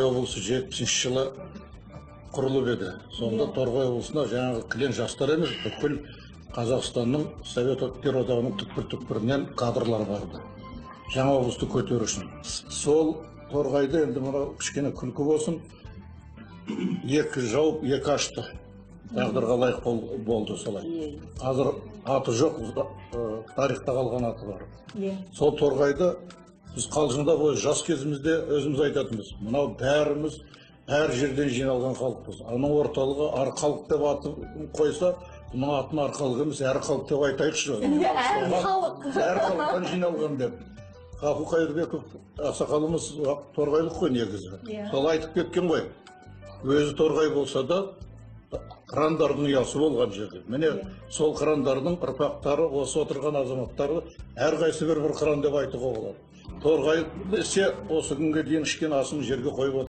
облысы 70 жылы құрылып еді. Сонда Торғай облысына жаңағы кілең жастар емес, бүкіл Қазақстанның Совет одағының түкпір-түкпірінен кадрлар барды. Жаңа облысты көтеру үшін. Сол Торғайды енді мынау кішкене күлкі болсын, екі жауып, екі ашты. Тағдырға лайық болды солай. Қазір аты жоқ, тарихта қалған аты бар. Сол Торғайды біз қалжыңдап жас кезімізде өзіміз айтатынбыз. Мынау бәріміз әр жерден жиналған халықпыз. Аның орталығы ар халық деп атын қойса, бұның атын ар халық емес, әр халық деп айтайықшы. Әр халықтан жиналған деп. Ғафу Қайырбеков ақсақалымыз торғайлық қой негізі. Сол айтып кеткен ғой. Өзі торғай болса да қырандардың ұясы болған жерде. Міне сол қырандардың ұрпақтары, осы отырған азаматтары әрқайсы бір қыран деп айтуға болады. Торғай десе осы күнге дейін ішкен асын жерге қойып